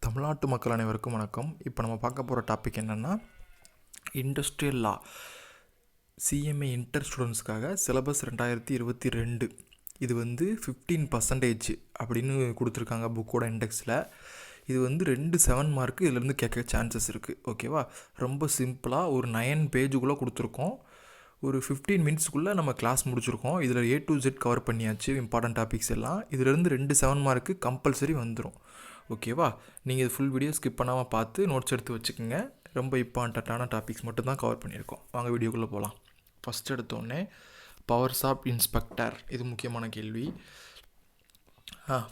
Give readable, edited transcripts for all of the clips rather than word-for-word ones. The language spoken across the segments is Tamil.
தமிழ்நாட்டு மக்கள் அனைவருக்கும் வணக்கம். இப்போ நம்ம பார்க்க போகிற டாபிக் என்னென்னா இண்டஸ்ட்ரியல் லா சிஎம்ஏ இன்டர் ஸ்டூடெண்ட்ஸ்க்காக சிலபஸ் 2022. இது 15% அப்படின்னு கொடுத்துருக்காங்க புக்கோட இண்டெக்ஸில். இது 7 மார்க்கு இதிலேருந்து கேட்க சான்சஸ் இருக்குது. ஓகேவா? ரொம்ப சிம்பிளாக ஒரு 9 பேஜுக்குள்ளே கொடுத்துருக்கோம். ஒரு 15 மினிட்ஸ்க்குள்ளே நம்ம கிளாஸ் முடிச்சிருக்கோம். இதில் A to Z கவர் பண்ணியாச்சு, இம்பார்ட்டன்ட் டாபிக்ஸ் எல்லாம். இதிலேருந்து 7 மார்க்கு கம்பல்சரி வந்துடும். ஓகேவா? நீங்கள் இது ஃபுல் வீடியோ ஸ்கிப் பண்ணாமல் பார்த்து நோட்ஸ் எடுத்து வச்சுக்கோங்க. ரொம்ப இம்பார்ட்டண்ட்டான டாபிக்ஸ் மட்டும் தான் கவர் பண்ணியிருக்கோம். வாங்க வீடியோக்குள்ளே போகலாம். ஃபஸ்ட் எடுத்தோடனே பவர்ஸ் ஆஃப் இன்ஸ்பெக்டர், இது முக்கியமான கேள்வி.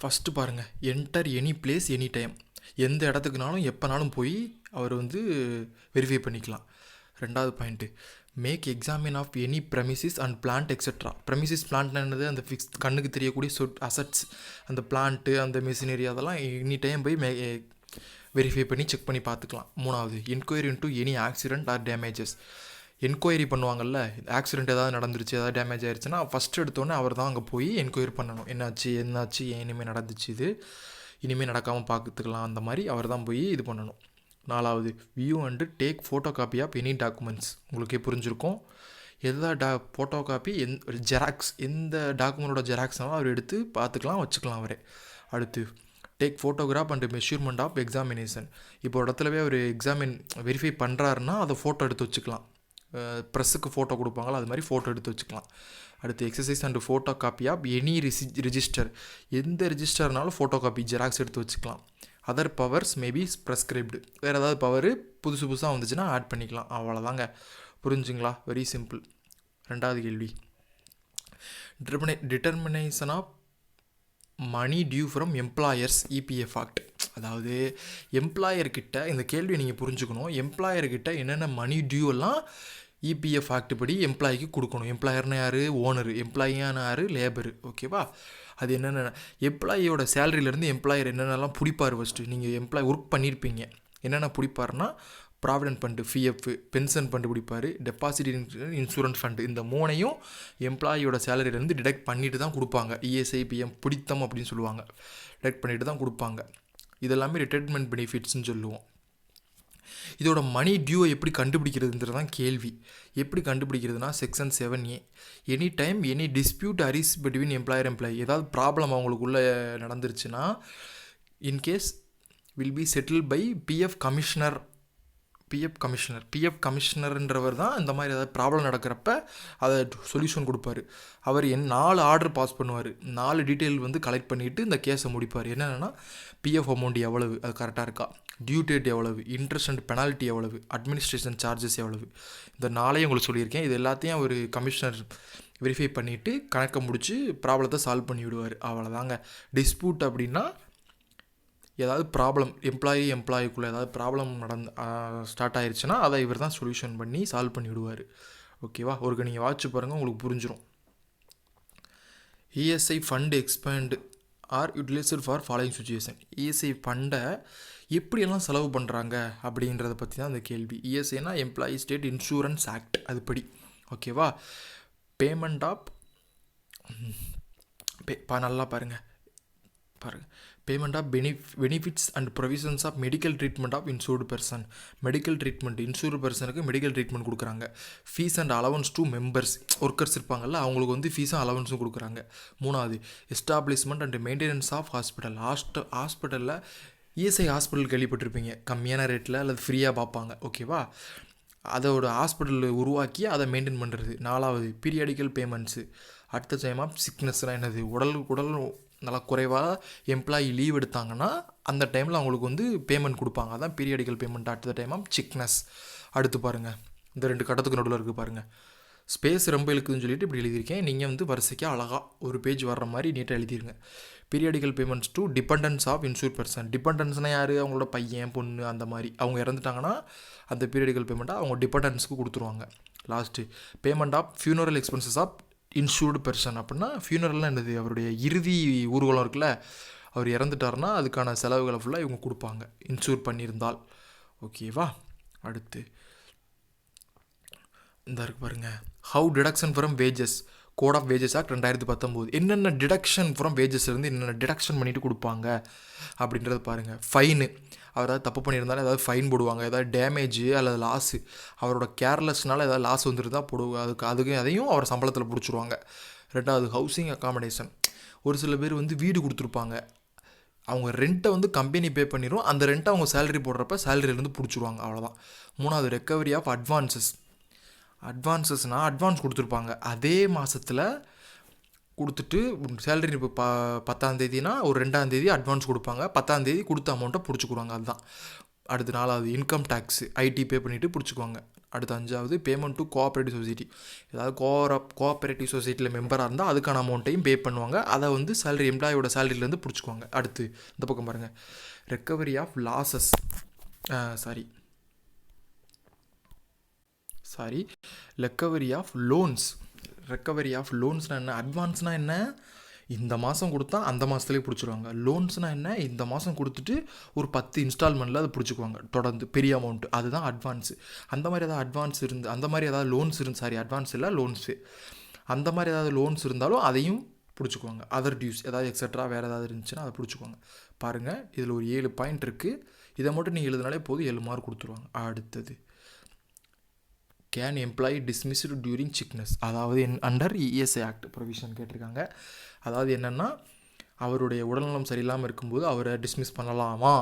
ஃபஸ்ட்டு பாருங்கள், enter any place any time. எந்த இடத்துக்குனாலும் எப்போனாலும் போய் அவர் வெரிஃபை பண்ணிக்கலாம். ரெண்டாவது point, make examine of any premises and plant etcetera. Premises பிளான்ட்னா என்னது? அந்த கண்ணுக்கு தெரியக்கூடிய அசட்ஸ், அந்த பிளான்ட்டு, அந்த மிஷினரி, அதெல்லாம் எனி டைம் போய் வெரிஃபை பண்ணி செக் பண்ணி பார்த்துக்கலாம். மூணாவது, enquiry into any accident or damages. Enquiry பண்ணுவாங்கள்ல, ஆக்சிடென்ட் ஏதாவது நடந்துருச்சு, ஏதாவது டேமேஜ் ஆயிடுச்சுன்னா ஃபஸ்ட்டு எடுத்தோடனே அவர் தான் அங்கே போய் என்கொயரி பண்ணணும். என்னாச்சு, இனிமேல் நடந்துச்சு, இது இனிமேல் நடக்காமல் பார்த்துக்கலாம், அந்த மாதிரி அவர் தான் போய் இது பண்ணணும். நாலாவது, view and take photo copy of any documents. உங்களுக்கே புரிஞ்சிருக்கும். எந்த ஃபோட்டோ காப்பி, ஜெராக்ஸ், எந்த டாக்குமெண்ட்டோட ஜெராக்ஸ்னாலும் அவர் எடுத்து பார்த்துக்கலாம், வச்சுக்கலாம் அவரே. அடுத்து, take photograph and measurement of examination. இப்போ இடத்துலவே அவர் வெரிஃபை பண்ணுறாருன்னா அதை ஃபோட்டோ எடுத்து வச்சுக்கலாம். ப்ரெஸ்ஸுக்கு ஃபோட்டோ கொடுப்பாங்களா, அது மாதிரி ஃபோட்டோ எடுத்து வச்சுக்கலாம். அடுத்து, exercise and photo copy of any register. எந்த ரிஜிஸ்டர்னாலும் ஃபோட்டோ காப்பி ஜெராக்ஸ் எடுத்து வச்சுக்கலாம். Other powers maybe prescribed. வேறு ஏதாவது பவர் புதுசாக வந்துச்சுன்னா ஆட் பண்ணிக்கலாம். அவ்வளோதாங்க. புரிஞ்சுங்களா? Very simple. ரெண்டாவது கேள்வி, determination of money due from employers EPF act. அதாவது எம்ப்ளாயர்கிட்ட, இந்த கேள்வியை நீங்கள் புரிஞ்சுக்கணும், எம்ப்ளாயர்கிட்ட என்னென்ன மணி டியூ எல்லாம் இபிஎஃப் ஆக்ட் படி எம்ப்ளாய்க்கு கொடுக்கணும். எம்ப்ளாயர்னா யார்? ஓனரு. எம்ப்ளாயியான யார்? லேபரு. ஓகேவா? அது என்னென்ன, எம்ப்ளாயியோட சேலரியிலேருந்து எம்ப்ளாயர் என்னென்னலாம் பிடிப்பார். ஃபஸ்ட்டு நீங்கள் ஒர்க் பண்ணியிருப்பீங்க, என்னென்ன பிடிப்பார்னா provident fund, PF, pension fund பிடிப்பார், டெபாசிட் இன்சூரன்ஸ் ஃபண்டு. இந்த மூணையும் எம்ப்ளாயியோட சேலரியிலேருந்து டிடெக்ட் பண்ணிட்டு தான் கொடுப்பாங்க. இஎஸ்ஐ, பிஎம் பிடித்தம் அப்படின்னு சொல்லுவாங்க. டிடெக்ட் பண்ணிட்டு தான் கொடுப்பாங்க. இதெல்லாமே ரிட்டைர்மெண்ட் பெனிஃபிட்ஸ்ன்னு சொல்லுவோம். இதோட மணி டியூவை எப்படி கண்டுபிடிக்கிறதுன்றது தான் கேள்வி. எப்படி கண்டுபிடிக்கிறதுனா, section 7A, any time any dispute arise between employer employee. ஏதாவது ப்ராப்ளம் அவங்களுக்குள்ளே நடந்துருச்சுன்னா, in case will be settle by PF கமிஷனர்ன்றவர் தான் இந்த மாதிரி ஏதாவது ப்ராப்ளம் நடக்கிறப்ப அதை சொல்யூஷன் கொடுப்பார். அவர் 4 ஆர்டர் பாஸ் பண்ணுவார். 4 டீட்டெயில் கலெக்ட் பண்ணிவிட்டு இந்த கேஸை முடிப்பார். என்னென்னா, பிஎஃப் அமௌண்ட் எவ்வளவு, அது கரெக்டாக இருக்கா, டியூ டேட் எவ்வளவு, இன்ட்ரெஸ்ட் அண்ட் பெனால்ட்டி எவ்வளவு, அட்மினிஸ்ட்ரேஷன் சார்ஜஸ் எவ்வளவு, இந்த 4 உங்களுக்கு சொல்லியிருக்கேன். இது எல்லாத்தையும் ஒரு கமிஷனர் வெரிஃபை பண்ணிவிட்டு கணக்கை முடித்து ப்ராப்ளத்தை சால்வ் பண்ணி விடுவார். அவ்வளோதாங்க. டிஸ்பியூட் அப்படின்னா, ஏதாவது ப்ராப்ளம் எம்ப்ளாயிக்குள்ளே ஏதாவது ப்ராப்ளம் ஸ்டார்ட் ஆயிடுச்சுன்னா அதை இவர் தான் சொல்யூஷன் பண்ணி சால்வ் பண்ணி விடுவார். ஓகேவா? நீங்கள் வாட்ச் பாருங்கள், உங்களுக்கு புரிஞ்சிடும். ESI fund expend or utilised for following situation. ESI ஃபண்டை எப்படியெல்லாம் செலவு பண்ணுறாங்க அப்படின்றத பற்றி தான் அந்த கேள்வி. இஎஸ்ஐனா எம்ப்ளாயி ஸ்டேட் இன்சூரன்ஸ் ஆக்ட், அதுபடி. ஓகேவா? பேமெண்ட் ஆஃப் நல்லா பாருங்கள் payment of benefits and provisions of medical treatment of insured person. Medical treatment, insured பர்சனுக்கு மெடிக்கல் ட்ரீட்மெண்ட் கொடுக்குறாங்க. Fees and allowance to members, workers இருப்பாங்கள்ல, அவங்களுக்கு ஃபீஸும் அலவன்ஸும் கொடுக்குறாங்க. மூணாவது, எஸ்டாப்ளிஷ்மெண்ட் அண்ட் மெயின்டெனன்ஸ் ஆஃப் ஹாஸ்பிட்டலில் இஎஸ்ஐ ஹாஸ்பிட்டல் கேள்விப்பட்டிருப்பீங்க, கம்மியான ரேட்டில் அல்லது ஃப்ரீயாக பார்ப்பாங்க. ஓகேவா? அதோட ஹாஸ்பிட்டல் உருவாக்கி அதை மெயின்டைன் பண்ணுறது. நாலாவது, பீரியாடிக்கல் பேமெண்ட்ஸு. அடுத்த டைம் ஆஃப் சிக்னஸ்னால் என்னது? உடல் நல்லா குறைவாக எம்ப்ளாயி லீவ் எடுத்தாங்கன்னா அந்த டைமில் அவங்களுக்கு பேமெண்ட் கொடுப்பாங்க. அதான் periodical payment at the time of sickness. அடுத்து பாருங்கள், இந்த 2 கட்டத்துக்கு நடுவில் இருக்குது பாருங்கள். ஸ்பேஸ் ரொம்ப இழுக்குதுன்னு சொல்லிட்டு இப்படி எழுதியிருக்கேன். நீங்கள் வரிசைக்காக அழகாக ஒரு பேஜ் வர்ற மாதிரி நீட்டாக எழுதிருங்க. Periodical payments to dependants of insure person. டிபெண்டன்ஸ்னால் யார்? அவங்களோட பையன், பொண்ணு, அந்த மாதிரி. அவங்க இறந்துட்டாங்கன்னா அந்த பீரியாடிக்கல் பேமெண்ட்டை அவங்க டிபெண்டன்ஸ்க்கு கொடுத்துருவாங்க. Last, payment of funeral expenses of insured person. அப்படின்னா ஃபியூனரல்னால் என்னது? அவருடைய இறுதி ஊர்வலம் இருக்குல்ல, அவர் இறந்துட்டார்னா அதுக்கான செலவுகளை ஃபுல்லாக இவங்க கொடுப்பாங்க, இன்சூர் பண்ணியிருந்தால். ஓகேவா? அடுத்து இந்த இருக்கு பாருங்கள், how deduction from wages. Code of wages act 2019 என்னென்ன டிடக்ஷன் ஃப்ரம் வேஜஸ் இருந்து என்னென்ன டிடக்ஷன் பண்ணிட்டு கொடுப்பாங்க அப்படின்றத பாருங்கள். ஃபைனு, அவர் ஏதாவது தப்பு பண்ணியிருந்தாலும் ஏதாவது ஃபைன் போடுவாங்க, ஏதாவது டேமேஜ் அல்லது லாஸு, அவரோட கேர்லெஸ்னால ஏதாவது லாஸ் வந்துருந்தால் போடுவாங்க, அதுக்கு அதையும் அவர் சம்பளத்தில் பிடிச்சிருவாங்க. ரெண்டாவது ஹவுசிங் அக்காமடேஷன், ஒரு சில பேர் வந்து வீடு கொடுத்துருப்பாங்க, அவங்க ரெண்ட்டை வந்து கம்பெனி பே பண்ணிடும், அந்த ரெண்ட்டை அவங்க சேலரி போடுறப்ப சேலரியிலேருந்து பிடிச்சிருவாங்க, அவ்வளோதான். மூணாவது ரெக்கவரி ஆஃப் அட்வான்ஸஸ்னால் அட்வான்ஸ் கொடுத்துருப்பாங்க, அதே மாதத்தில் கொடுத்துட்டு சேலரி இப்போ 10ஆந்தேதினா ஒரு 2ஆந்தேதி அட்வான்ஸ் கொடுப்பாங்க, 10ஆந்தேதி கொடுத்த அமௌண்ட்டை பிடிச்சிக்குவாங்க, அதுதான். அடுத்து 4வது இன்கம் டேக்ஸு, ஐடி பே பண்ணிவிட்டு பிடிச்சிக்குவாங்க. அடுத்து 5வது பேமெண்ட் டு கோஆப்ரேட்டிவ் சொசைட்டி, ஏதாவது கோஆப்ரேட்டிவ் சொசைட்டியில் மெம்பராக இருந்தால் அதுக்கான அமௌண்ட்டையும் பே பண்ணுவாங்க, அதை வந்து சேலரி எம்ப்ளாயோட சேலரியிலேருந்து பிடிச்சிக்குவாங்க. அடுத்து இந்த பக்கம் பாருங்கள், recovery of losses, recovery of loans. Recovery of லோன்ஸ்னால் என்ன? அட்வான்ஸ்னால் என்ன? இந்த மாதம் கொடுத்தா அந்த மாதத்துலேயே பிடிச்சிருவாங்க. லோன்ஸ்னால் என்ன? இந்த மாதம் கொடுத்துட்டு ஒரு 10 இன்ஸ்டால்மெண்ட்டில் அதை பிடிச்சிக்குவாங்க தொடர்ந்து பெரிய அமௌண்ட்டு, அதுதான் அட்வான்ஸு. அந்த மாதிரி ஏதாவது அட்வான்ஸ் அந்த மாதிரி ஏதாவது லோன்ஸ் அட்வான்ஸ் இல்லை லோன்ஸு, அந்த மாதிரி ஏதாவது லோன்ஸ் இருந்தாலும் அதையும் பிடிச்சிக்குவாங்க. அதர் டியூஸ் ஏதாவது எக்ஸட்ரா வேறு ஏதாவது இருந்துச்சுன்னா அதை பிடிச்சிக்குவாங்க. பாருங்கள், இதில் ஒரு 7 பாயிண்ட் இருக்குது, இதை மட்டும் நீங்கள் எழுதினாலே போதும் 7 மார்க் கொடுத்துருவாங்க. அடுத்தது can employee dismissed during sickness, அதாவது அண்டர் இஎஸ்ஐ ஆக்ட் ப்ரொவிஷன் கேட்டிருக்காங்க. அதாவது என்னென்னா, அவருடைய உடல்நலம் சரியில்லாமல் இருக்கும்போது அவரை டிஸ்மிஸ் பண்ணலாமா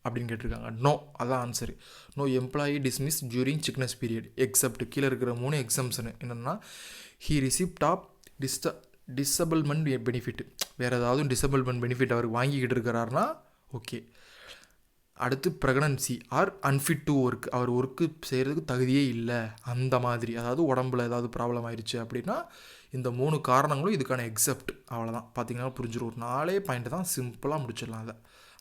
அப்படின்னு கேட்டிருக்காங்க. நோ, அதான் answer. No employee dismiss during sickness period except கீழே இருக்கிற 3 எக்ஸம்ஷனு என்னென்னா, he receipt of disablement benefit, வேறு ஏதாவது டிசபிள்மெண்ட் பெனிஃபிட் அவருக்கு வாங்கிக்கிட்டு இருக்கிறாருனா ஓகே. அடுத்து pregnancy or unfit to work, அவர் ஒர்க்கு செய்கிறதுக்கு தகுதியே இல்லை அந்த மாதிரி, அதாவது உடம்புல ஏதாவது ப்ராப்ளம் ஆயிடுச்சு அப்படின்னா இந்த 3 காரணங்களும் இதுக்கான எக்ஸப்ட். அவ்வளோதான், பார்த்தீங்கன்னா புரிஞ்சிடும். ஒரு 4 பாயிண்ட் தான், சிம்பிளாக முடிச்சிடலாம் அதை,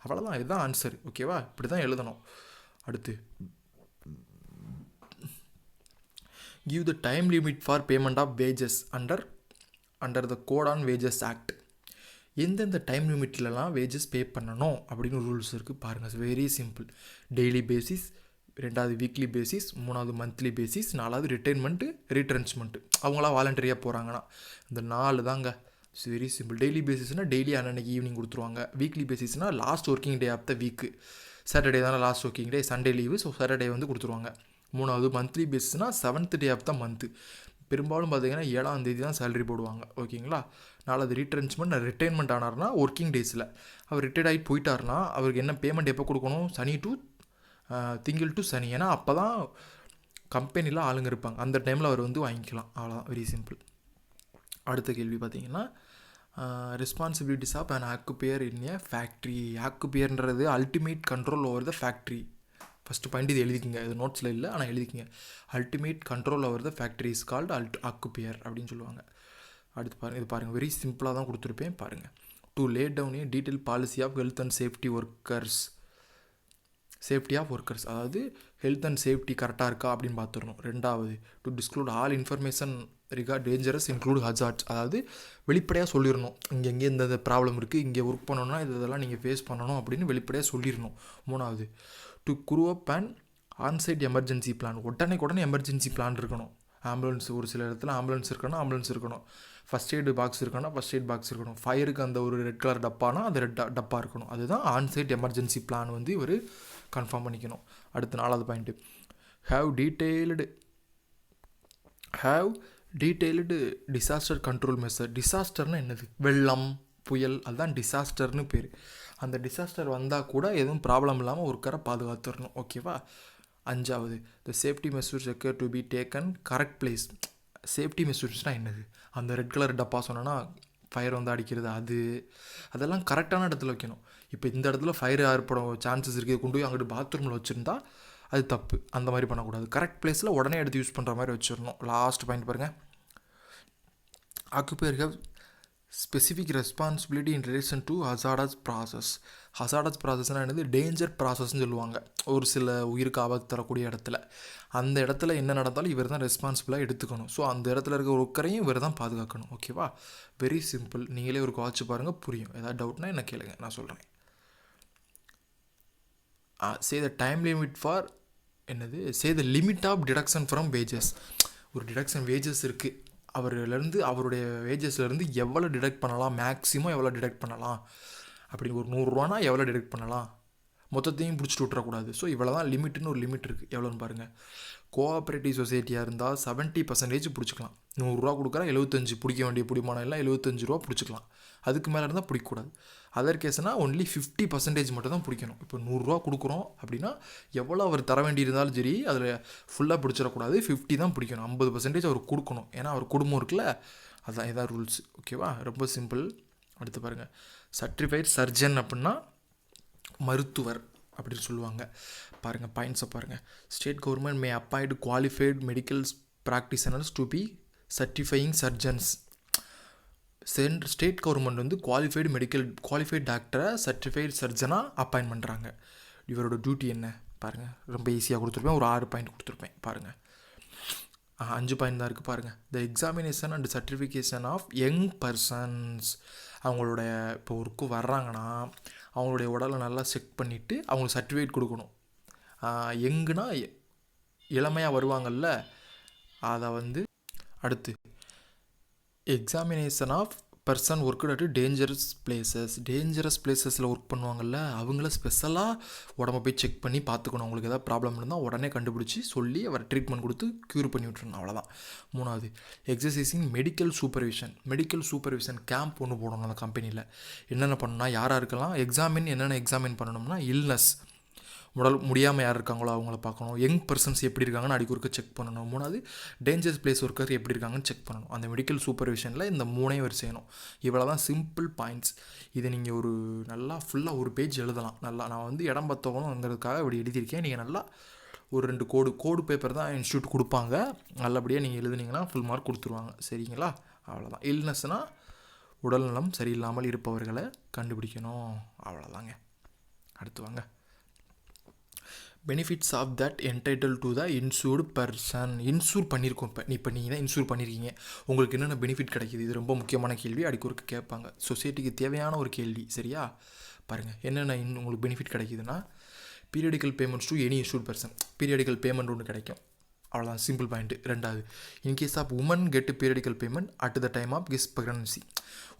அவ்வளோதான். இதுதான் ஆன்சர், ஓகேவா? இப்படி தான் எழுதணும். அடுத்து give the time limit for payment of wages under the code on wages act. எந்தெந்த டைம் லிமிட்லலாம் வேஜஸ் பே பண்ணணும் அப்படின்னு ரூல்ஸ் இருக்குது பாருங்கள். Very simple. டெய்லி பேசிஸ், 2வது வீக்லி பேசிஸ், 3வது மந்த்லி பேசிஸ், 4வது ரிட்டைர்மெண்ட்டு ரீட்ரென்ச்மெண்ட்டு, அவங்களாம் வாலண்டரியாக போகிறாங்கன்னா இந்த 4 தாங்க. It's very simple. Daily பேசிஸ்னால் daily அன்னன்னைக்கு ஈவினிங் கொடுத்துருவாங்க. Weekly பேசிஸ்னால் last working day of the week, Saturday தானே last working day, Sunday leave, so Saturday வந்து கொடுத்துருவாங்க. 3வது மந்த்லி பேசிஸ்னால் 7th day of the month, பெரும்பாலும் பார்த்தீங்கன்னா 7ஆந்தேதி தான் சேலரி போடுவாங்க, ஓகேங்களா? 4வது ரிட்டைர்மெண்ட் ஆனார்னா ஒர்க்கிங் டேஸில், அவர் ரிட்டையர்ட் ஆகி போயிட்டார்னா அவருக்கு என்ன பேமெண்ட் எப்போ கொடுக்கணும்? சனி டு திங்கள் டு சனி, ஏன்னா அப்போ தான் கம்பெனியில் ஆளுங்க இருப்பாங்க, அந்த டைமில் அவர் வந்து வாங்கிக்கலாம், அவ்வளோதான். Very simple. அடுத்த கேள்வி பார்த்தீங்கன்னா, responsibilities of an occupier in a factory. ஆக்குபியர்ன்றது ultimate control over the factory. First point இது எழுதிக்கிங்க, இது நோட்ஸில் இல்லை ஆனால் எழுதிக்கிங்க. Ultimate control over the factory is called occupier அப்படின்னு சொல்லுவாங்க. அடுத்து பாருங்கள், இது பாருங்கள், வெரி சிம்பிளாக தான் கொடுத்துருப்பேன் பாருங்கள். To lay down a detail policy of health and safety workers, அதாவது ஹெல்த் அண்ட் சேஃப்டி கரெக்டாக இருக்கா அப்படின்னு பார்த்துடணும். 2வது to disclose all information regard dangerous include hazards, அதாவது வெளிப்படையாக சொல்லிடணும், இங்கே இந்த ப்ராப்ளம் இருக்குது, இங்கே ஒர்க் பண்ணணும்னா இதெல்லாம் நீங்கள் ஃபேஸ் பண்ணணும் அப்படின்னு வெளிப்படையாக சொல்லிடணும். 3வது to crew up and onsite emergency plan, உடனே எமர்ஜென்சி பிளான் இருக்கணும். ஆம்புலன்ஸ், ஒரு சில இடத்துல ஆம்புலன்ஸ் இருக்கணும், ஃபஸ்ட் எய்டு பாக்ஸ் இருக்கணும், ஃபயருக்கு அந்த ஒரு ரெட் கலர் டப்பானா அந்த ரெட் டப்பா இருக்கணும். அதுதான் ஆன்சைட் எமர்ஜென்சி பிளான் வந்து இவர் கன்ஃபார்ம் பண்ணிக்கணும். அடுத்து 4வது point, have detailed disaster control measure. டிசாஸ்டர்னால் என்னது? வெள்ளம், புயல், அதுதான் டிசாஸ்டர்னு பேர். அந்த டிசாஸ்டர் வந்தால் கூட எதுவும் ப்ராப்ளம் இல்லாமல் ஒருக்கரை பாதுகாத்துடணும், ஓகேவா? 5வது the safety measures require to be taken correct place. சேஃப்டி மெஷூர்ஸ்னால் என்னது? அந்த ரெட் கலர் டப்பா சொன்னோன்னா ஃபயர் வந்து அடிக்கிறது, அதெல்லாம் கரெக்டான இடத்துல வைக்கணும். இப்போ இந்த இடத்துல ஃபயர் ஏற்படும் சான்சஸ் இருக்குது, கொண்டு போய் அங்கிட்டு பாத்ரூமில் வச்சுருந்தா அது தப்பு, அந்த மாதிரி பண்ணக்கூடாது. கரெக்ட் பிளேஸில் உடனே எடுத்து யூஸ் பண்ணுற மாதிரி வச்சிடணும். லாஸ்ட் பாயிண்ட் பாருங்கள், occupier have specific responsibility in relation to hazardous ப்ராசஸ்னால் என்னது? டேஞ்சர் ப்ராசஸ்ன்னு சொல்லுவாங்க. ஒரு சில உயிருக்கு ஆபத்து தரக்கூடிய இடத்துல, அந்த இடத்துல என்ன நடந்தாலும் இவர் தான் ரெஸ்பான்சிபிளாக எடுத்துக்கணும். ஸோ அந்த இடத்துல இருக்க ஒருக்கரையும் இவர் தான் பாதுகாக்கணும், ஓகேவா? Very simple. நீங்களே ஒரு வாட்ச் பாருங்கள், புரியும். ஏதாவது டவுட்னா என்ன கேளுங்க, நான் சொல்கிறேன். Say the time limit for என்னது? Say the limit of deduction from wages. ஒரு டிடக்ஷன் வேஜஸ் இருக்குது, அவர்லேருந்து அவருடைய வேஜஸ்லேருந்து எவ்வளோ டிடெக்ட் பண்ணலாம், மேக்ஸிமம் எவ்வளோ டிடெக்ட் பண்ணலாம், அப்படி ஒரு 100 ரூபானா எவ்வளோ டிடெக்ட் பண்ணலாம், மொத்தத்தையும் பிடிச்சிட்டு விட்றக்கூடாது. ஸோ இவ்வளோ தான் லிமிட்டுன்னு ஒரு லிமிட் இருக்குது. எவ்வளோன்னு பாருங்கள். கோஆப்ரேட்டிவ் சொசைட்டியாக இருந்தால் 70% பிடிச்சிக்கலாம். 100 ரூபா கொடுக்குறா, 75 பிடிக்க வேண்டிய பிடிமானம் எல்லாம் 75 ரூபா பிடிச்சிக்கலாம். அதுக்கு மேலே இருந்தால் பிடிக்கக்கூடாது. அதர் கேஸ்னால் ஒன்லி 50% மட்டும் தான் பிடிக்கணும். இப்போ 100 ரூபா கொடுக்குறோம் அப்படின்னா எவ்வளோ அவர் தர வேண்டியிருந்தாலும் சரி அதில் ஃபுல்லாக பிடிச்சிடக்கூடாது, 50 தான் பிடிக்கணும். 50% அவர் கொடுக்கணும். ஏன்னா அவர் குடும்பம் இருக்குல்ல, அதுதான் இதான் ரூல்ஸ். ஓகேவா, ரொம்ப சிம்பிள். அடுத்து பாருங்கள். சர்டிஃபைட் சர்ஜன் அப்படின்னா மருத்துவர் அப்படின்னு சொல்லுவாங்க. பாருங்கள் பாயிண்ட்ஸை பாருங்கள். State government may appoint qualified medical practitioners to be certifying surgeons. State government வந்து குவாலிஃபைடு டாக்டரை சர்டிஃபைடு சர்ஜனாக அப்பாயின்ட் பண்ணுறாங்க. இவரோட டியூட்டி என்ன பாருங்கள். ரொம்ப ஈஸியாக கொடுத்துருப்பேன், ஒரு 6 பாயிண்ட் கொடுத்துருப்பேன். பாருங்கள், 5 பாயிண்ட் தான் இருக்குது. பாருங்கள். The examination and certification of young persons. அவங்களோட இப்போ ஒர்க்கு வர்றாங்கன்னா அவங்களுடைய உடலை நல்லா செக் பண்ணிவிட்டு அவங்களுக்கு சர்டிஃபிகேட் கொடுக்கணும். யங்குனா இளமையாக வருவாங்கள்ல, அதை வந்து. அடுத்து examination of person work at dangerous பிளேசஸில் ஒர்க் பண்ணுவாங்கள்ல, அவங்கள ஸ்பெஷலாக உடம்ப போய் செக் பண்ணி பார்த்துக்கணும். அவங்களுக்கு எதாவது ப்ராப்ளம் இருந்தால் உடனே கண்டுபிடிச்சி சொல்லி அவர் ட்ரீட்மெண்ட் கொடுத்து க்யூர் பண்ணி விட்டுருணும். அவ்வளோதான். 3வது எக்ஸசைசிங் மெடிக்கல் சூப்பர்விஷன் கேம்ப் ஒன்று போடணும் அந்த கம்பெனியில். என்னென்ன பண்ணணும்னா, யாராருக்கெல்லாம் என்னென்ன எக்ஸாமின் பண்ணணும்னா, இல்னஸ் உடல் முடியாமல் யார் இருக்காங்களோ அவங்கள பார்க்கணும். யங் பர்சன்ஸ் எப்படி இருக்காங்கன்னு அடிக்க ஒருக்க செக் பண்ணணும். 3வது டேஞ்சரஸ் பிளேஸ் ஒர்க்கர் எப்படி இருக்காங்கன்னு செக் பண்ணணும். அந்த மெடிக்கல் சூப்பர்விஷனில் இந்த 3ஐயும் அவர் செய்யணும். இவ்வளோ தான் சிம்பிள் பாயிண்ட்ஸ். இதை நீங்கள் ஒரு நல்லா ஃபுல்லாக ஒரு பேஜ் எழுதலாம். நல்லா நான் வந்து இடம் பத்தவங்கிறதுக்காக இப்படி எழுதியிருக்கேன். நீங்கள் நல்லா ஒரு 2 கோடு பேப்பர் தான் இன்ஸ்டியூட் கொடுப்பாங்க. நல்லபடியாக நீங்கள் எழுதுனீங்கன்னா ஃபுல் மார்க் கொடுத்துருவாங்க. சரிங்களா? அவ்வளோதான். இல்னஸ்னால் உடல்நலம் சரியில்லாமல் இருப்பவர்களை கண்டுபிடிக்கணும். அவ்வளோதாங்க. அடுத்து வாங்க. Benefits of that entitle to the insured person. Insure பண்ணியிருக்கோம். இப்போ நீங்கள் தான் இன்சூர் பண்ணியிருக்கீங்க, உங்களுக்கு என்னென்ன பெனிஃபிட் கிடைக்கிது? இது ரொம்ப முக்கியமான கேள்வி, அடிக்கொருக்கு கேட்பாங்க. சொசைட்டிக்கு தேவையான ஒரு கேள்வி. சரியா? பாருங்கள், என்னென்ன உங்களுக்கு பெனிஃபிட் கிடைக்குதுன்னா, periodical payments to any insured person. Periodical payment ஒன்று கிடைக்கும். அவ்வளோதான், சிம்பிள் பாயிண்ட்டு. 2வது, in case of woman get periodical payment at the time of kiss pregnancy.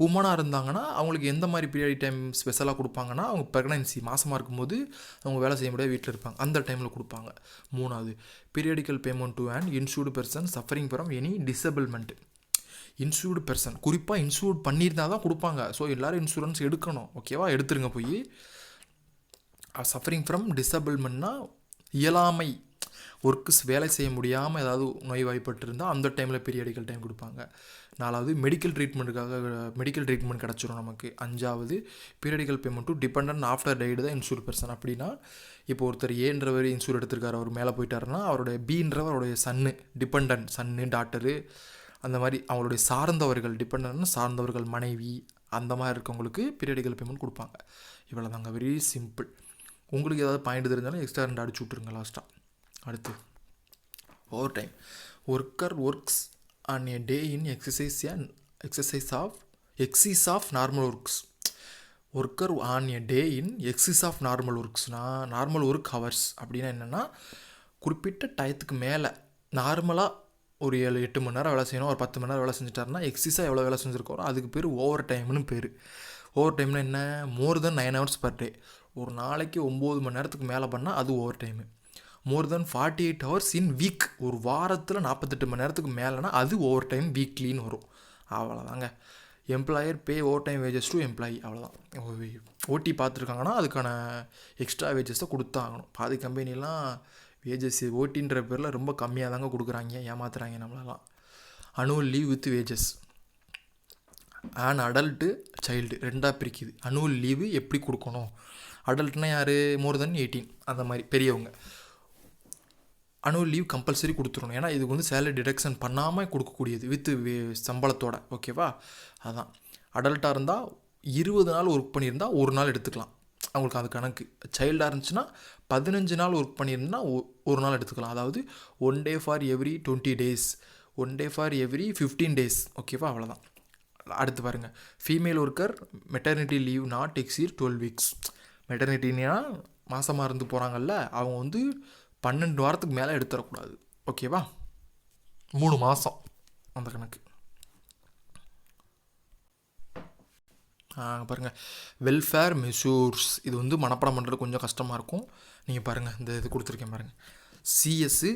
உமனாக இருந்தாங்கன்னா அவங்களுக்கு எந்த மாதிரி பீரியடிக் டைம் ஸ்பெஷலாக கொடுப்பாங்கன்னா, அவங்க ப்ரெக்னன்சி மாதமாக இருக்கும்போது அவங்க வேலை செய்ய முடியாது, வீட்டில் இருப்பாங்க, அந்த டைமில் கொடுப்பாங்க. 3வது, periodical payment to and insured person suffering from any disablement. Insured person குறிப்பாக இன்சூர்ட் பண்ணியிருந்தால் தான் கொடுப்பாங்க. ஸோ எல்லோரும் இன்சூரன்ஸ் எடுக்கணும். ஓகேவா? எடுத்துருங்க. போய் சஃபரிங் ஃப்ரம் டிசபிள்மெண்ட்னா இயலாமை, ஒர்க்குஸ் வேலை செய்ய முடியாமல் ஏதாவது நோய் வாய்ப்பட்டு இருந்தால் அந்த டைமில் பீரியடிக்கல் டைம் கொடுப்பாங்க. 4வது, மெடிக்கல் ட்ரீட்மெண்ட் கிடச்சிரும் நமக்கு. 5வது, periodical payment to dependant after died தான் இன்சூர் பர்சன். அப்படின்னா இப்போ ஒருத்தர் ஏன்றவர் இன்சூர் எடுத்திருக்காரு, அவர் மேலே போயிட்டாருன்னா அவருடைய பீன்றவர் அவருடைய சன்னு டாக்டரு, அந்த மாதிரி அவங்களுடைய சார்ந்தவர்கள் மனைவி, அந்த மாதிரி இருக்கவங்களுக்கு பீரியடிக்கல் பேமெண்ட் கொடுப்பாங்க. இவ்வளோ தாங்க, வெரி சிம்பிள். உங்களுக்கு ஏதாவது பாயிண்ட் தெரிஞ்சாலும் எக்ஸ்ட்ரா 2 அடிச்சு விட்ருங்க லாஸ்ட்டாக. அடுத்து overtime. Worker works on a day in excise of normal works. Worker on a day in excise of normal ஒர்க்ஸ்னால் நார்மல் ஒர்க் ஹவர்ஸ் அப்படின்னா என்னென்னா, குறிப்பிட்ட டயத்துக்கு மேலே நார்மலாக ஒரு 7-8 மணி நேரம் வேலை செய்யணும், ஒரு 10 மணி நேரம் வேலை செஞ்சுட்டாருன்னா எக்ஸைஸாக எவ்வளோ வேலை செஞ்சுருக்கோம் அதுக்கு பேர் ஓவர் டைம்னு பேர். ஓவர் டைம்னா என்ன? மோர் தென் 9 hours பர் டே. ஒரு நாளைக்கு 9 மணி நேரத்துக்கு மேலே பண்ணால் அது ஓவர் டைமு. மோர் தென் 48 hours இன் வீக், ஒரு வாரத்தில் 48 மணி நேரத்துக்கு மேலேனா அது ஓவர் டைம் வீக்லின்னு வரும். அவ்வளோதாங்க. Employer pay over time wages to employee. அவ்வளோதான். ஓடி பார்த்துருக்காங்கன்னா அதுக்கான எக்ஸ்ட்ரா வேஜஸை கொடுத்தாகணும். பாதி கம்பெனிலாம் வேஜஸ் ஓட்டின்ற பேரில் ரொம்ப கம்மியாக தாங்க கொடுக்குறாங்க, ஏமாத்துறாங்க நம்மளெல்லாம். Annual leave with wages. And adult child 2ஆக பிரிக்குது. அனுவல் லீவு எப்படி கொடுக்கணும்? அடல்ட்னா யார்? மோர் தென் 18 அந்த மாதிரி பெரியவங்க. அனுவல் லீவ் கம்பல்சரி கொடுத்துடணும். ஏன்னா இதுக்கு வந்து சேலரி டிடக்ஷன் பண்ணாமல் கொடுக்கக்கூடியது வித் சம்பளத்தோட. ஓகேவா? அதான். அடல்ட்டாக இருந்தால் 20 நாள் ஒர்க் பண்ணியிருந்தால் 1 நாள் எடுத்துக்கலாம், அவங்களுக்கு அது கணக்கு. சைல்டாக இருந்துச்சுன்னா 15 நாள் ஒர்க் பண்ணியிருந்தா 1 நாள் எடுத்துக்கலாம். அதாவது 1 day for every 20 days, 1 day for every 15 days. ஓகேவா? அவ்வளோதான். அடுத்து பாருங்கள். Female worker maternity leave not exceed 12 weeks. மெட்டர்னிட்டினா மாதமாக இருந்து போகிறாங்கல்ல, அவங்க வந்து 12 வாரத்துக்கு மேலே எடுத்துடக்கூடாது. ஓகேவா? 3 மாதம் அந்த கணக்கு. பாருங்கள், வெல்ஃபேர் மெஷூர்ஸ். இது வந்து மனப்பாடம் பண்ணுறது கொஞ்சம் கஷ்டமாக இருக்கும். நீங்கள் பாருங்கள், இந்த இது கொடுத்துருக்கேன் பாருங்கள், சிஎஸ்ஸு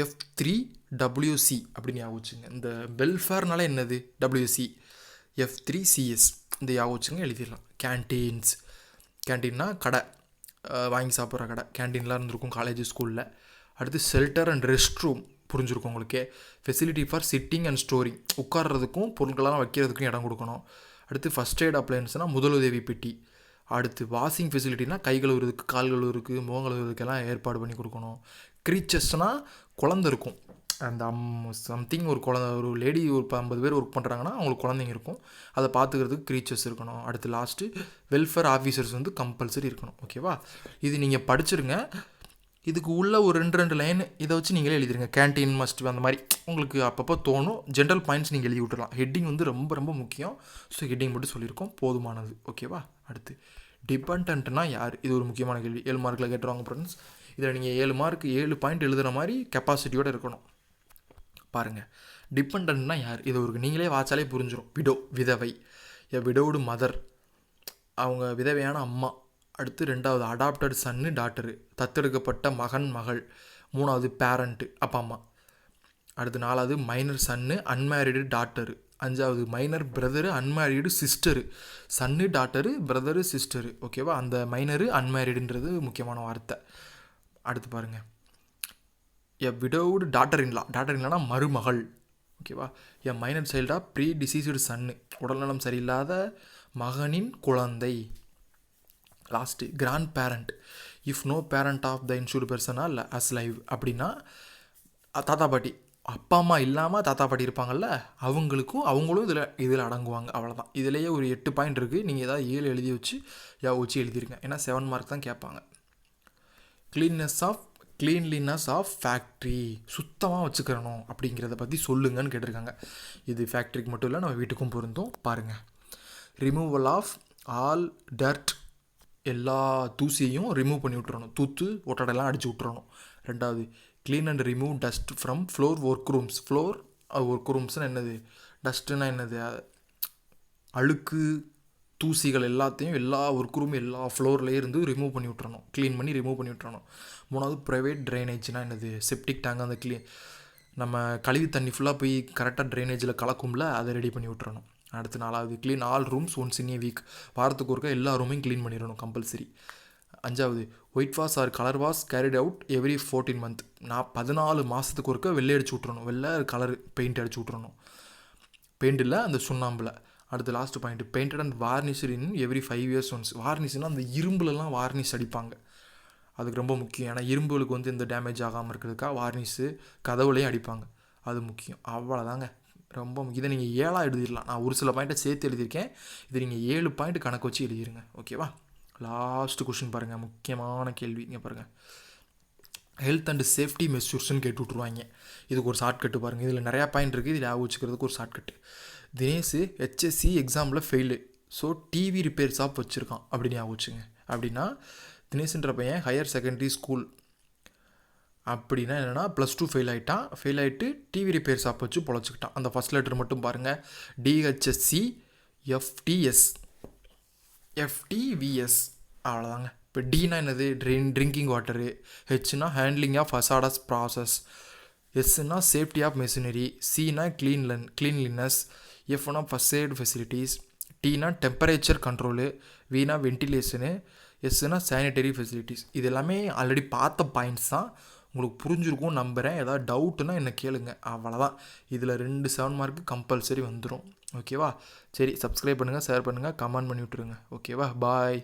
F3WC அப்படின்னு ஞாபகம் வச்சுங்க. இந்த வெல்ஃபேர்னால என்னது, WC, F3CS இந்த ஞாபகம் வச்சுங்க, எழுதிடலாம். கேன்டீன்ஸ், கேன்டீன்னா கடை, வாங்கி சாப்பிட்ற கடை, கேன்டீன்லாம் இருந்திருக்கும் காலேஜ் ஸ்கூலில். அடுத்து ஷெல்டர் அண்ட் ரெஸ்ட் ரூம், புரிஞ்சுருக்கும் உங்களுக்கு. Facility for sitting and storing, உட்கார்றதுக்கும் பொருட்களெல்லாம் வைக்கிறதுக்கும் இடம் கொடுக்கணும். அடுத்து ஃபஸ்ட் எய்ட் அப்ளையன்ஸ்னால் முதலுதவி பெட்டி. அடுத்து வாஷிங் ஃபெசிலிட்டினா கை கழுவுறதுக்கு, கால் கழுவுறதுக்கு, முகம் கழுவுறதுக்கெல்லாம் ஏற்பாடு பண்ணி கொடுக்கணும். க்ரீச்சர்ஸ்னால் குழந்த இருக்கும், அந்த சம்திங் ஒரு குழந்த, ஒரு லேடி ஒரு 50 பேர் ஒர்க் பண்ணுறாங்கன்னா அவங்களுக்கு குழந்தைங்க இருக்கும், அதை பார்த்துக்கிறதுக்கு க்ரீச்சர்ஸ் இருக்கணும். அடுத்து லாஸ்ட்டு வெல்ஃபேர் ஆஃபீஸர்ஸ் வந்து கம்பல்சரி இருக்கணும். ஓகேவா, இது நீங்கள் படிச்சிருங்க. இதுக்கு உள்ள ஒரு 2 லைன் இதை வச்சு நீங்களே எழுதிருங்க. கேன்டீன் மஸ்ட், அந்த மாதிரி உங்களுக்கு அப்பப்போ தோணும். ஜென்ரல் பாயிண்ட்ஸ் நீங்கள் எழுதி விட்டுறலாம். ஹெட்டிங் வந்து ரொம்ப ரொம்ப முக்கியம். ஸோ ஹெட்டிங் மட்டும் சொல்லியிருக்கோம், போதுமானது. ஓகேவா, அடுத்து டிபெண்ட்னா யார், இது ஒரு முக்கியமான கேள்வி. 7 மார்க்கில் கேட்டுருவாங்க ஃப்ரெண்ட்ஸ். இதில் நீங்கள் 7 மார்க் 7 பாயிண்ட் எழுதுகிற மாதிரி கெப்பாசிட்டியோடு இருக்கணும். பாருங்கள், டிபெண்ட்னா யார், இது ஒரு நீங்களே வாச்சாலே புரிஞ்சிடும். விதவை, விடோடு மதர், அவங்க விதவையான அம்மா. அடுத்து 2வது அடாப்டட் சன்னு டாட்டரு, தத்தெடுக்கப்பட்ட மகன் மகள். 3வது பேரண்ட்டு, அப்பா அம்மா. அடுத்து 4வது மைனர் சன்னு அன்மேரிடு டாட்டரு. 5வது மைனர் பிரதரு அன்மேரிடு சிஸ்டரு. சன்னு டாட்டரு பிரதரு சிஸ்டரு. ஓகேவா, அந்த மைனரு அன்மேரிடுன்றது முக்கியமான வார்த்தை. அடுத்து பாருங்கள், விடோவுடு டாட்டர் இன்லானா மருமகள். ஓகேவா, மைனர் சைல்டாக ப்ரீ டிசீஸ்டு சன்னு, உடல்நலம் சரியில்லாத மகனின் குழந்தை. Last grandparent, if no parent of the insured பர்சனா இல்லை அஸ் லைவ், அப்படின்னா தாத்தா பாட்டி, அப்பா அம்மா இல்லாமல் தாத்தா பாட்டி இருப்பாங்கள்ல, அவங்களும் இதில் அடங்குவாங்க. அவ்வளோதான். இதிலேயே ஒரு 8 பாயிண்ட் இருக்குது. நீங்கள் ஏதாவது 7 எழுதி வச்சு எழுதிருங்க. ஏன்னா 7 மார்க் தான் கேட்பாங்க. க்ளீன்லினஸ் ஆஃப் ஃபேக்ட்ரி, சுத்தமாக வச்சுக்கிறணும் அப்படிங்கிறத பற்றி சொல்லுங்கன்னு கேட்டிருக்காங்க. இது ஃபேக்ட்ரிக்கு மட்டும் இல்லை, நம்ம வீட்டுக்கும் பொருந்தும். பாருங்கள், ரிமூவல் ஆஃப் ஆல் டர்ட், எல்லா தூசியையும் ரிமூவ் பண்ணி விட்டுறணும். தூத்து ஒட்டடையெல்லாம் அடித்து விட்டுறணும். 2வது clean and remove dust from floor work rooms. Work ரூம்ஸ்னால் என்னது, டஸ்ட்டுன்னா என்னது, அழுக்கு தூசிகள் எல்லாத்தையும் எல்லா ஒர்க் ரூம் எல்லா ஃப்ளோர்லேயே இருந்து ரிமூவ் பண்ணி விட்டுறணும், க்ளீன் பண்ணி ரிமூவ் பண்ணி விட்டுறணும். 3வது ப்ரைவேட் ட்ரைனேஜ்னால் என்னது, செப்டிக் டேங்க், அந்த நம்ம கழிவு தண்ணி ஃபுல்லாக போய் கரெக்டாக ட்ரைனேஜில் கலக்கும்ல, அதை ரெடி பண்ணி விட்டுறணும். அடுத்து 4வது clean all rooms once in A week, வாரத்துக்கு ஒருக்கா எல்லா ரூமையும் க்ளீன் பண்ணிடணும் கம்பல்சரி. 5வது white wash R colour wash carried out every 14 month, 14 மாதத்துக்கு ஒருக்கா வெள்ளை அடிச்சு விட்றணும், வெள்ளை கலர் பெயிண்ட் அடிச்சு விட்றணும், பெயிண்ட் இல்லை அந்த சுண்ணாம்பில். அடுத்து last point, painted and varnished in every 5 years once. வார்னிஷ்னால் அந்த இரும்புலலாம் வார்னிஷ் அடிப்பாங்க, அதுக்கு ரொம்ப முக்கியம். ஏன்னா இரும்புகளுக்கு வந்து எந்த டேமேஜ் ஆகாமல் இருக்கிறதுக்காக வார்னிஷு கதவுலையும் அடிப்பாங்க, அது முக்கியம். அவ்வளோதாங்க, ரொம்ப இதை நீங்கள் 7ஆக எழுதிடலாம். நான் ஒரு சில பாயிண்ட்டை சேர்த்து எழுதியிருக்கேன், இதை நீங்கள் 7 பாயிண்ட் கணக்கு வச்சு எழுதிருங்க. ஓகேவா, லாஸ்ட்டு கொஷின் பாருங்கள், முக்கியமான கேள்வி. இங்கே பாருங்கள், ஹெல்த் அண்ட் சேஃப்டி மெஷூர்ஸ்ன்னு கேட்டு விட்ருவாங்க. இதுக்கு ஒரு ஷார்ட்கட்டு பாருங்கள், இதில் நிறையா பாயிண்ட் இருக்குது, இதில் வச்சுக்கிறதுக்கு ஒரு ஷார்ட்கட்டு. தினேஷ் HSC எக்ஸாமில் fail, so TV repair shop வச்சுருக்கான் அப்படின்னு வச்சுங்க. அப்படின்னா தினேஷ்ன்ற பையன் ஹையர் செகண்டரி ஸ்கூல், அப்படின்னா என்னென்னா +2 ஃபெயில் ஆகிட்டு டிவி ரிப்பேர் ஷாப் வச்சு பொழைச்சிக்கிட்டான். அந்த ஃபஸ்ட் லெட்டர் மட்டும் பாருங்கள், DHSC FTVS, அவ்வளோதாங்க. இப்போ டினா என்னது, ட்ரிங்கிங் வாட்டரு. ஹெச்னா ஹேண்ட்லிங் ஆஃப் ஹசார்டஸ் ப்ராசஸ். எஸ்னா சேஃப்டி ஆஃப் மெஷினரி. சினா கிளீன்லினஸ். எஃப்னா ஃபர்ஸ்ட் எய்ட் ஃபெசிலிட்டிஸ். டீனா டெம்பரேச்சர் கண்ட்ரோலு. வீனா வென்டிலேஷனு. எஸ்னா சானிடரி ஃபெசிலிட்டிஸ். இது எல்லாமே ஆல்ரெடி பார்த்த பாயிண்ட்ஸ் தான், உங்களுக்கு புரிஞ்சிருக்கும் நம்புகிறேன். ஏதாவது டவுட்டுன்னா என்ன கேளுங்க, அவ்வளோதான். இதில் 2 7 மார்க்கு கம்பல்சரி வந்துடும். ஓகேவா, சரி, சப்ஸ்கிரைப் பண்ணுங்கள், ஷேர் பண்ணுங்கள், கமெண்ட் பண்ணி விட்ருங்க. ஓகேவா, பாய்.